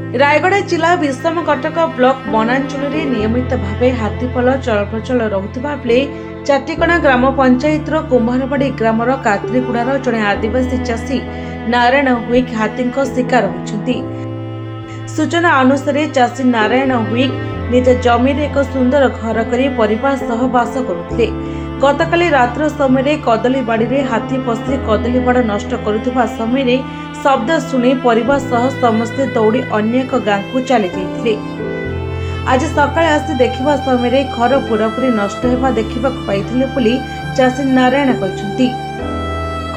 रायगड़ा जिला विषमकटक ब्लॉक वनांचल नियमित भाव हाथीपल चलप्रचल रोकवा बेले चाटिकणा ग्राम पंचायत कुम्हारबाड़ी ग्रामर कात्रीगुड़ार जड़े आदिवासी चाषी नारायण हुईक हाथी शिकार होती। सूचना अनुसार चाषी नारायण हुईक निज जमीन एक सुंदर घर कर परिवार सह बास करुले। गतकाली रात्र समय कदली बाड़ी हाथी पशि कदली बाड़ नष्ट करुवा समय शब्द शुणी परिवार सह समस्ते दौड़ी अन्य एक गाँ को चली जाइए। आज सकाळे आसी देखिबा समय घर पूरापूरी नष्ट होगा देखा पाई चाषी नारायण कहते।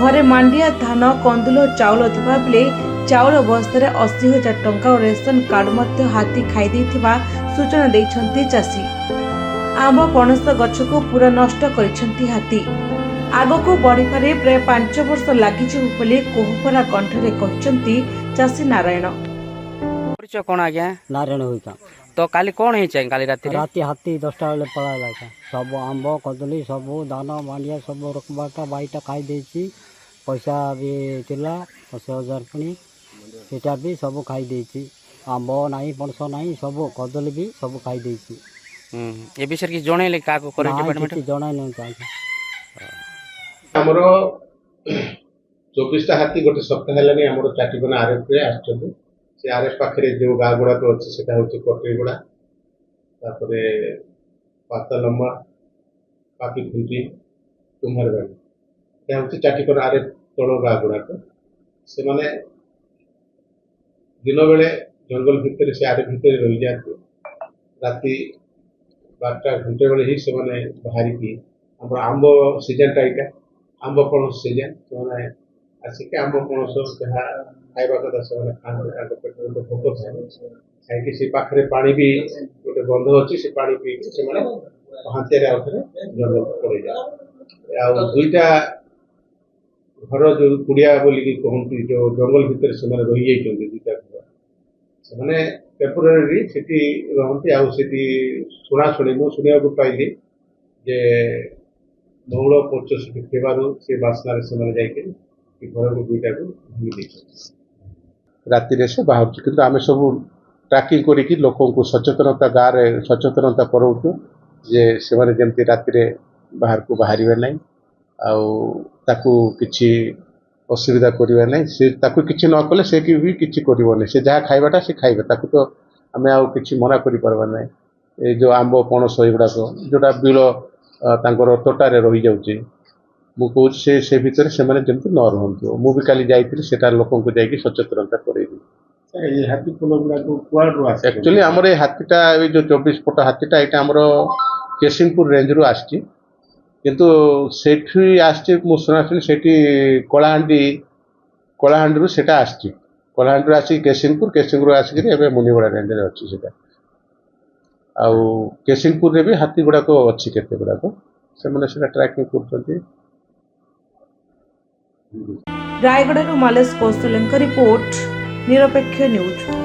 घरे मांडिया धान कंदुल चाउल थिबा बेले चाउल बस्तार 80,000 टंका और रेशन कार्ड मध्य हाथी खाई सूचना देइछन्ती चाषी। आंब पणस गछ को पूरा नष्ट करिछन्ती हाथी। आगको बढ़िपारे प्राय 5 वर्ष लागिजिव बोली कोहपरा कंठरे कहते चाषी नारायण। परिचय कौन आज्ञा? नारायण हुईका। तो काली कौन है चाहिए काली रात राति हाथी 10टा बेले पळाला सब आंब कदली सब धान मांडिया सब रकबाटा बाईटा खाई देछि। पैसा भी थिला 80,000 पुणी सेटा भी सब खाई देछि। आंब नाही पणस नाही सब कदली भी सब खाई देछि। ए विषय की जणैले काको करे डिपार्टमेंट जणाई नै चाहि हमरो 24टा हाथी गोटे सप्ताह हेलानी हमरो चाटिकना आरएफ रे आछथि। से आरएफ पाखरे जो गाँ गुड़ा तो अच्छे सेटा होछि कोटेगुड़ा तापरे पातलम्मा पाकी खुंटी कुम्हारबाड़ी या होछि चाटिकना आरएफ तळो गाँ गुड़ा को से माने दिन बेले जंगल भितर से आरएफ भितर रहि जाते। राति 12टा घंटे बेले ही से माने बाहरी की हमर आंब सीजन टाइटा आंब पणस सीजन से आसिक आंब पणस जहाँ खाइबा कथा से खाते पेट में भोक थाए खाई से पाखे पानी भी गोटे बंध अच्छी से पानी पी से हाथियार आउे जंगल पड़े जाए। आ दुईटा घर जो कुड़िया बोलिकी कहती जो जंगल भितर से रही जाइए दुईटा घर से टेम्पोरारी सेठी रहती आठी शुणाशुणी मुझे शुणा पाइली जे मौल पोच से से बास्नार से घर को दुईटा को भांगी राति से बाहर कि आम सब ट्राकिंग करी लोक सचेतनता गाँव में सचेतनता कराऊँ जे से जमी राति बाहर को बाहर ना आकु कि असुविधा करवा ना से कि न कले से भी किसी कर से जहाँ खाइबाटा से खाइबे ताकू तो आम कि मना कर ये जो आंब पणस युवाक जोटा बिल तांकर तोटारे रही जाऊँगी मुझे से भितर से जमी न रुहतु मु भी काली जाइए लोक जाकि सचेतनता करेदी। एक्चुअली आमर ये हाथीटा जो 24 फुट हाथीटा यहाँ आमर केसिंगपुर रेंज रु आसची किंतु सेठी आसची मु शुणाशुणी सेठी कलाहांडी सेटा आसची कलाहांडी आसी केसिंगपुर आसिक मुनिगड़ा रेंज रे अच्छी सेटा आउ केसिंगपुर रे भी हाथी गुड़ाक अच्छी केते गुड़ाक से ट्रैकिंग कर। रायगड़ा मालेश कौशल रिपोर्ट निरपेक्ष न्यूज।